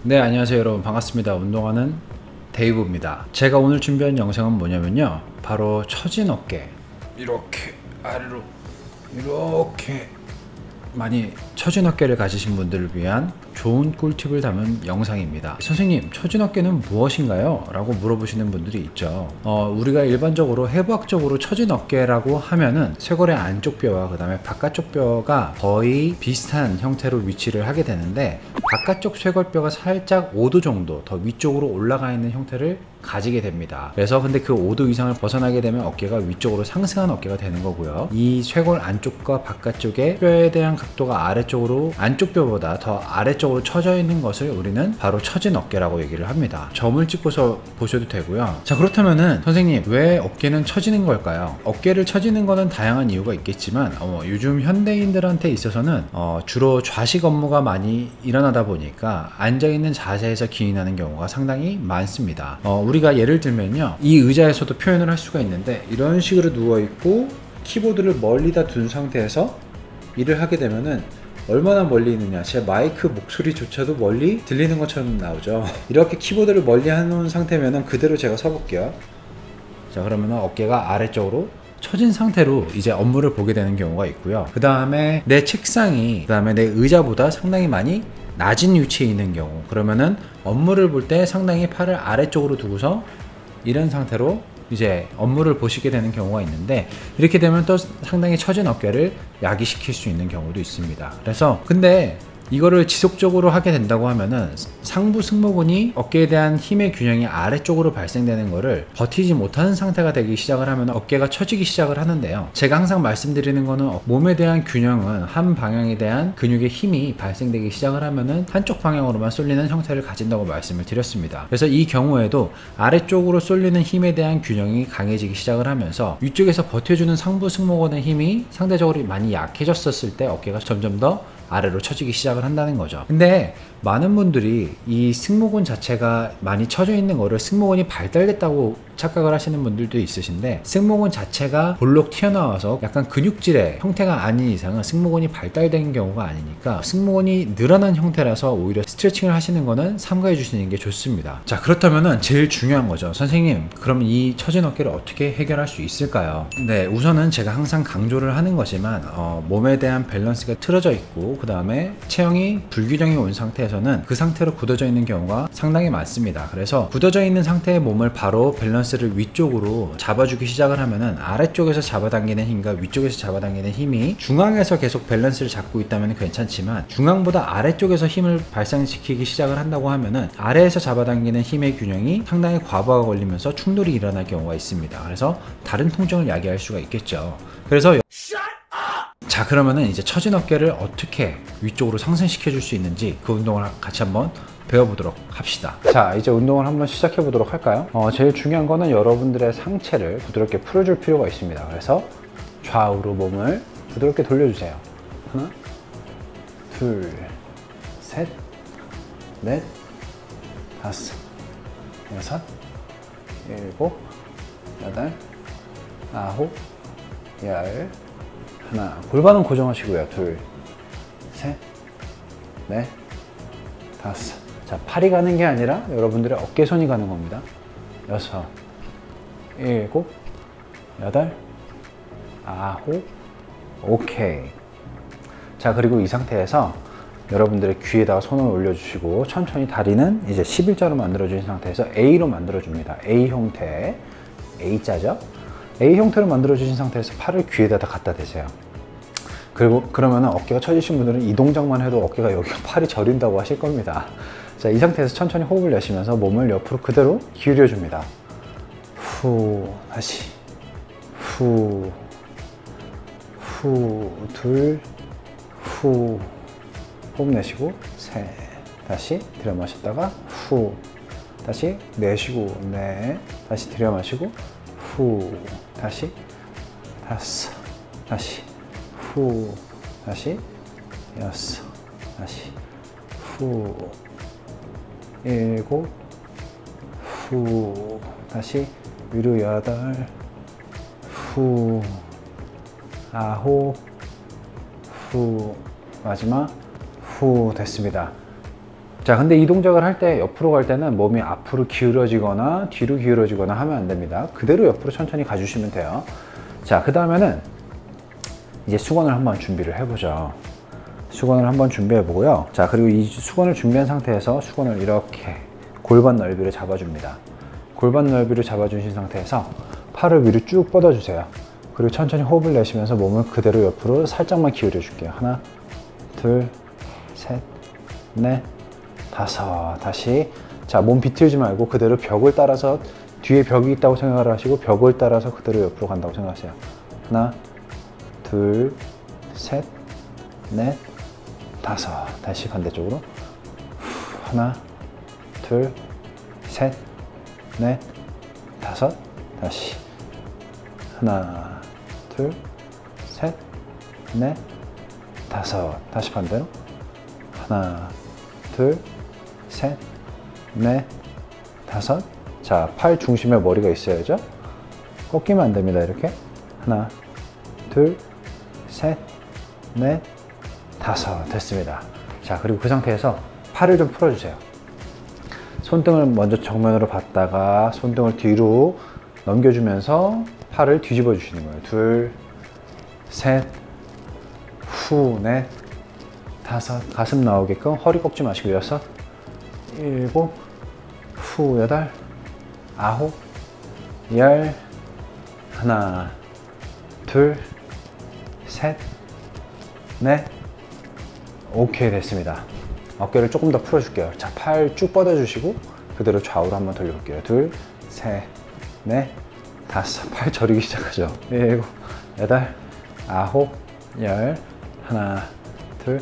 네, 안녕하세요 여러분, 반갑습니다. 운동하는 데이브입니다. 제가 오늘 준비한 영상은 뭐냐면요, 바로 처진 어깨, 이렇게 아래로 이렇게 많이 처진 어깨를 가지신 분들을 위한 좋은 꿀팁을 담은 영상입니다. 선생님, 처진 어깨는 무엇인가요? 라고 물어보시는 분들이 있죠. 우리가 일반적으로 해부학적으로 처진 어깨라고 하면은 쇄골의 안쪽 뼈와 그 다음에 바깥쪽 뼈가 거의 비슷한 형태로 위치를 하게 되는데, 바깥쪽 쇄골뼈가 살짝 5도 정도 더 위쪽으로 올라가 있는 형태를 가지게 됩니다. 그래서 근데 그 5도 이상을 벗어나게 되면 어깨가 위쪽으로 상승한 어깨가 되는 거고요. 이 쇄골 안쪽과 바깥쪽의 뼈에 대한 각도가 아래쪽으로, 안쪽 뼈보다 더 아래쪽으로 처져 있는 것을 우리는 바로 처진 어깨라고 얘기를 합니다. 점을 찍고서 보셔도 되고요. 자, 그렇다면은 선생님, 왜 어깨는 처지는 걸까요? 어깨를 처지는 거는 다양한 이유가 있겠지만 요즘 현대인들한테 있어서는 주로 좌식 업무가 많이 일어나다 보니까 앉아있는 자세에서 기인하는 경우가 상당히 많습니다. 우리가 예를 들면요, 이 의자에서도 표현을 할 수가 있는데, 이런 식으로 누워있고 키보드를 멀리다 둔 상태에서 일을 하게 되면은 얼마나 멀리 있느냐, 제 마이크 목소리조차도 멀리 들리는 것처럼 나오죠. 이렇게 키보드를 멀리 해놓은 상태면은 그대로 제가 서볼게요. 자, 그러면은 어깨가 아래쪽으로 처진 상태로 이제 업무를 보게 되는 경우가 있고요. 그 다음에 내 책상이, 그 다음에 내 의자보다 상당히 많이 낮은 위치에 있는 경우, 그러면은 업무를 볼 때 상당히 팔을 아래쪽으로 두고서 이런 상태로 이제 업무를 보시게 되는 경우가 있는데, 이렇게 되면 또 상당히 처진 어깨를 야기시킬 수 있는 경우도 있습니다. 그래서 근데 이거를 지속적으로 하게 된다고 하면은 상부 승모근이 어깨에 대한 힘의 균형이 아래쪽으로 발생되는 거를 버티지 못하는 상태가 되기 시작을 하면 어깨가 처지기 시작을 하는데요. 제가 항상 말씀드리는 거는 몸에 대한 균형은 한 방향에 대한 근육의 힘이 발생되기 시작을 하면은 한쪽 방향으로만 쏠리는 형태를 가진다고 말씀을 드렸습니다. 그래서 이 경우에도 아래쪽으로 쏠리는 힘에 대한 균형이 강해지기 시작을 하면서 위쪽에서 버텨주는 상부 승모근의 힘이 상대적으로 많이 약해졌었을 때 어깨가 점점 더 아래로 처지기 시작을 한다는 거죠. 근데 많은 분들이 이 승모근 자체가 많이 처져 있는 거를 승모근이 발달됐다고 착각을 하시는 분들도 있으신데, 승모근 자체가 볼록 튀어나와서 약간 근육질의 형태가 아닌 이상은 승모근이 발달된 경우가 아니니까, 승모근이 늘어난 형태라서 오히려 스트레칭을 하시는 거는 삼가해 주시는 게 좋습니다. 자, 그렇다면은 제일 중요한 거죠. 선생님, 그러면 이 처진 어깨를 어떻게 해결할 수 있을까요? 네, 우선은 제가 항상 강조를 하는 거지만 몸에 대한 밸런스가 틀어져 있고, 그 다음에 체형이 불균형이 온 상태에서는 그 상태로 굳어져 있는 경우가 상당히 많습니다. 그래서 굳어져 있는 상태의 몸을 바로 밸런스를 위쪽으로 잡아주기 시작을 하면은 아래쪽에서 잡아당기는 힘과 위쪽에서 잡아당기는 힘이 중앙에서 계속 밸런스를 잡고 있다면 괜찮지만, 중앙보다 아래쪽에서 힘을 발생시키기 시작을 한다고 하면은 아래에서 잡아당기는 힘의 균형이 상당히 과부하가 걸리면서 충돌이 일어날 경우가 있습니다. 그래서 다른 통증을 야기할 수가 있겠죠. 그래서 자, 그러면은 이제 처진 어깨를 어떻게 위쪽으로 상승시켜 줄 수 있는지 그 운동을 같이 한번 배워보도록 합시다. 자, 이제 운동을 한번 시작해 보도록 할까요? 제일 중요한 거는 여러분들의 상체를 부드럽게 풀어줄 필요가 있습니다. 그래서 좌우로 몸을 부드럽게 돌려주세요. 하나, 둘, 셋, 넷, 다섯, 여섯, 일곱, 여덟, 아홉, 열. 하나, 골반은 고정하시고요. 둘, 셋, 넷, 다섯. 자, 팔이 가는 게 아니라 여러분들의 어깨선이 가는 겁니다. 여섯, 일곱, 여덟, 아홉. 오케이. 자, 그리고 이 상태에서 여러분들의 귀에다가 손을 올려주시고, 천천히 다리는 이제 11자로 만들어주신 상태에서 A로 만들어줍니다. A 형태, A자죠? A 형태로 만들어주신 상태에서 팔을 귀에다 갖다 대세요. 그리고 그러면 어깨가 처지신 분들은 이 동작만 해도 어깨가 여기가 팔이 저린다고 하실 겁니다. 자, 이 상태에서 천천히 호흡을 내쉬면서 몸을 옆으로 그대로 기울여 줍니다. 후, 다시 후, 후, 둘, 후, 호흡 내쉬고 셋, 다시 들여 마셨다가 후, 다시 내쉬고 넷, 다시 들여 마시고 후, 다시 다섯, 다시 후, 다시 여섯, 다시 후, 일곱, 후, 다시 위로 여덟, 후, 아홉, 후, 마지막 후. 됐습니다. 자, 근데 이 동작을 할 때 옆으로 갈 때는 몸이 앞으로 기울어지거나 뒤로 기울어지거나 하면 안 됩니다. 그대로 옆으로 천천히 가주시면 돼요. 자, 그 다음에는 이제 수건을 한번 준비를 해보죠. 수건을 한번 준비해 보고요. 자, 그리고 이 수건을 준비한 상태에서 수건을 이렇게 골반 넓이를 잡아줍니다. 골반 넓이를 잡아주신 상태에서 팔을 위로 쭉 뻗어주세요. 그리고 천천히 호흡을 내쉬면서 몸을 그대로 옆으로 살짝만 기울여 줄게요. 하나, 둘, 셋, 넷, 다섯. 다시. 자, 몸 비틀지 말고 그대로 벽을 따라서, 뒤에 벽이 있다고 생각을 하시고 벽을 따라서 그대로 옆으로 간다고 생각하세요. 하나, 둘, 셋, 넷, 다섯. 다시 반대쪽으로. 하나, 둘, 셋, 넷, 다섯. 다시. 하나, 둘, 셋, 넷, 다섯. 다시 반대로. 하나, 둘, 셋, 넷, 다섯. 자, 팔 중심에 머리가 있어야죠. 꺾이면 안 됩니다. 이렇게. 하나, 둘, 셋, 넷, 다섯. 됐습니다. 자, 그리고 그 상태에서 팔을 좀 풀어주세요. 손등을 먼저 정면으로 봤다가 손등을 뒤로 넘겨주면서 팔을 뒤집어 주시는 거예요. 둘, 셋, 후, 넷, 다섯. 가슴 나오게끔 허리 꺾지 마시고 여섯, 일곱, 후, 여덟, 아홉, 열. 하나, 둘, 셋, 넷. 오케이, 됐습니다. 어깨를 조금 더 풀어줄게요. 자, 팔 쭉 뻗어주시고 그대로 좌우로 한번 돌려볼게요. 둘, 셋, 넷, 다섯. 팔 저리기 시작하죠. 일곱, 여덟, 아홉, 열. 하나, 둘,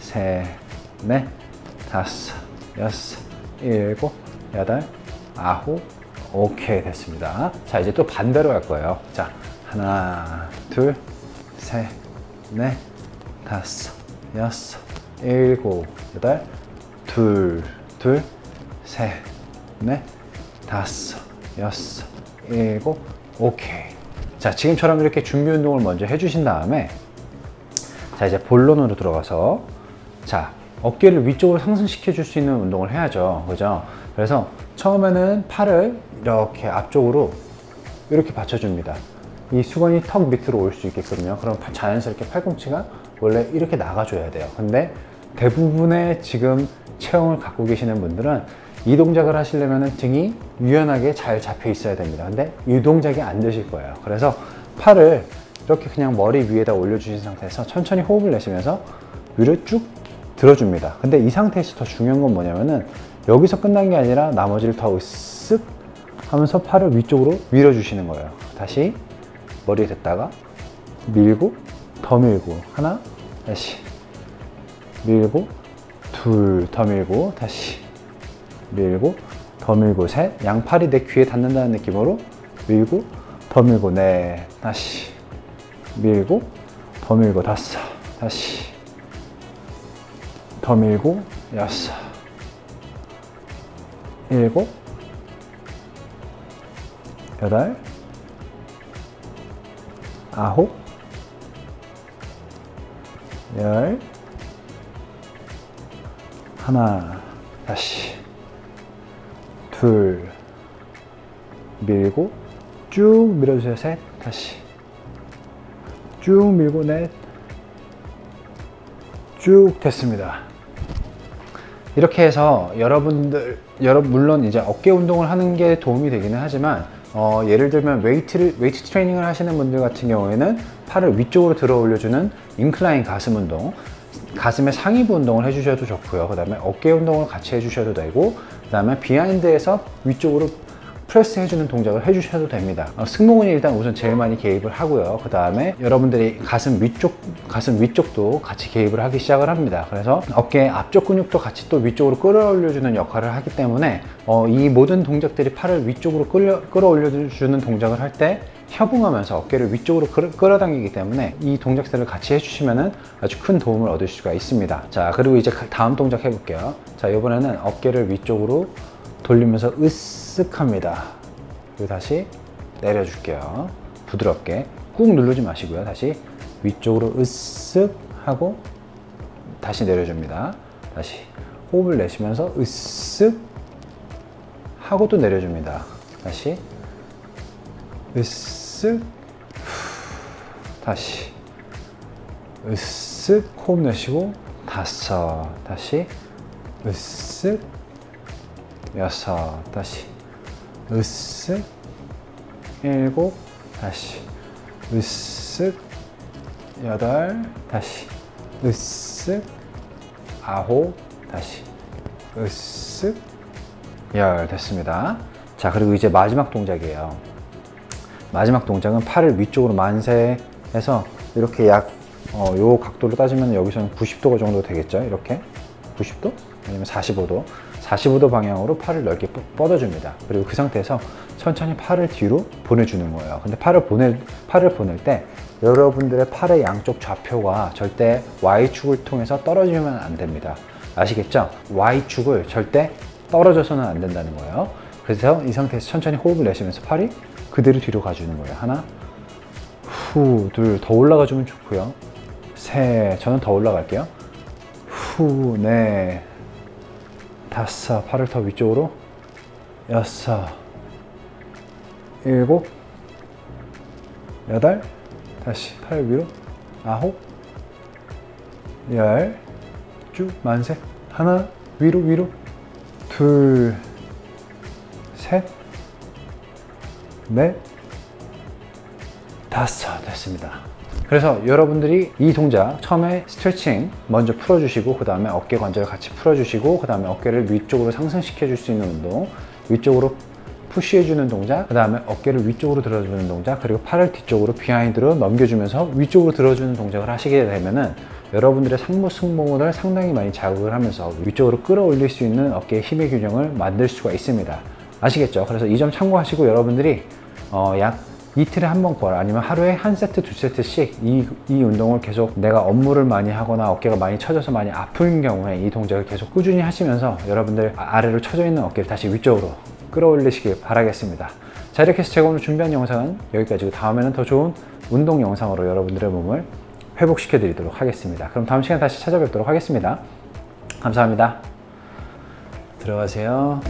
셋, 넷, 다섯, 여섯, 일곱, 여덟, 아홉. 오케이, 됐습니다. 자, 이제 또 반대로 갈 거예요. 자, 하나, 둘, 셋, 넷, 다섯, 여섯, 일곱, 여덟, 둘, 셋, 넷, 다섯, 여섯, 일곱. 오케이. 자, 지금처럼 이렇게 준비 운동을 먼저 해주신 다음에, 자, 이제 본론으로 들어가서, 자, 어깨를 위쪽으로 상승시켜 줄 수 있는 운동을 해야죠. 그죠? 그래서 처음에는 팔을 이렇게 앞쪽으로 이렇게 받쳐줍니다. 이 수건이 턱 밑으로 올 수 있게끔요. 그럼 자연스럽게 팔꿈치가 원래 이렇게 나가줘야 돼요. 근데 대부분의 지금 체형을 갖고 계시는 분들은 이 동작을 하시려면 등이 유연하게 잘 잡혀 있어야 됩니다. 근데 이 동작이 안 되실 거예요. 그래서 팔을 이렇게 그냥 머리 위에다 올려주신 상태에서 천천히 호흡을 내쉬면서 위로 쭉 들어줍니다. 근데 이 상태에서 더 중요한 건 뭐냐면은 여기서 끝난 게 아니라 나머지를 더 으쓱 하면서 팔을 위쪽으로 밀어주시는 거예요. 다시 머리에 댔다가 밀고 더 밀고 하나, 다시 밀고 둘, 더 밀고 다시 밀고 더 밀고 셋. 양팔이 내 귀에 닿는다는 느낌으로 밀고 더 밀고 넷. 다시 밀고 더 밀고 다섯. 다시 더 밀고 여섯, 일곱, 여덟, 아홉, 열. 하나, 다시 둘, 밀고 쭉 밀어주세요. 셋, 다시 쭉 밀고 넷, 쭉. 됐습니다. 이렇게 해서 여러분들, 물론 이제 어깨 운동을 하는 게 도움이 되기는 하지만 예를 들면 웨이트 트레이닝을 하시는 분들 같은 경우에는 팔을 위쪽으로 들어 올려주는 인클라인 가슴 운동, 가슴의 상위부 운동을 해주셔도 좋고요. 그 다음에 어깨 운동을 같이 해주셔도 되고, 그 다음에 비하인드에서 위쪽으로 프레스 해주는 동작을 해주셔도 됩니다. 승모근이 일단 우선 제일 많이 개입을 하고요. 그 다음에 여러분들이 가슴 위쪽도 같이 개입을 하기 시작을 합니다. 그래서 어깨 앞쪽 근육도 같이 또 위쪽으로 끌어올려주는 역할을 하기 때문에 이 모든 동작들이 팔을 위쪽으로 끌어올려주는 동작을 할 때 협응하면서 어깨를 위쪽으로 끌어당기기 때문에 이 동작들을 같이 해주시면 아주 큰 도움을 얻을 수가 있습니다. 자, 그리고 이제 다음 동작 해볼게요. 자, 이번에는 어깨를 위쪽으로 돌리면서 으쓱 합니다. 그리고 다시 내려줄게요. 부드럽게 꾹 누르지 마시고요. 다시 위쪽으로 으쓱 하고 다시 내려줍니다. 다시 호흡을 내쉬면서 으쓱 하고 또 내려줍니다. 다시 으쓱 다시 으쓱 호흡 내쉬고 5 다시 으쓱 6 다시 으쓱 7 다시 으쓱 8 다시 으쓱 9 다시 으쓱 10 됐습니다. 자, 그리고 이제 마지막 동작이에요. 마지막 동작은 팔을 위쪽으로 만세해서 이렇게 요 각도로 따지면 여기서는 90도 정도 되겠죠. 이렇게 90도? 아니면 45도 45도 방향으로 팔을 넓게 뻗어줍니다. 그리고 그 상태에서 천천히 팔을 뒤로 보내주는 거예요. 근데 팔을 보낼 때 여러분들의 팔의 양쪽 좌표가 절대 Y축을 통해서 떨어지면 안 됩니다. 아시겠죠? Y축을 절대 떨어져서는 안 된다는 거예요. 그래서 이 상태에서 천천히 호흡을 내쉬면서 팔이 그대로 뒤로 가주는 거예요. 하나, 후, 둘, 더 올라가주면 좋고요. 셋, 저는 더 올라갈게요. 후, 넷, 5, 팔을 더 위쪽으로. 6, 7, 8, 다시 팔 위로. 9, 10, 쭉 만세. 하나, 위로. 둘, 셋, 넷, 5 됐습니다. 그래서 여러분들이 이 동작 처음에 스트레칭 먼저 풀어주시고 그 다음에 어깨 관절을 같이 풀어주시고 그 다음에 어깨를 위쪽으로 상승시켜 줄 수 있는 운동, 위쪽으로 푸시해주는 동작, 그 다음에 어깨를 위쪽으로 들어주는 동작, 그리고 팔을 뒤쪽으로 비하인드로 넘겨주면서 위쪽으로 들어주는 동작을 하시게 되면은 여러분들의 상부 승모근을 상당히 많이 자극을 하면서 위쪽으로 끌어올릴 수 있는 어깨의 힘의 균형을 만들 수가 있습니다. 아시겠죠? 그래서 이 점 참고하시고 여러분들이 약 이틀에 한 번꼴 아니면 하루에 한 세트, 두 세트씩 이 운동을 계속 내가 업무를 많이 하거나 어깨가 많이 처져서 많이 아픈 경우에 이 동작을 계속 꾸준히 하시면서 여러분들 아래로 처져 있는 어깨를 다시 위쪽으로 끌어올리시길 바라겠습니다. 자, 이렇게 해서 제가 오늘 준비한 영상은 여기까지고 다음에는 더 좋은 운동 영상으로 여러분들의 몸을 회복시켜 드리도록 하겠습니다. 그럼 다음 시간에 다시 찾아뵙도록 하겠습니다. 감사합니다. 들어가세요.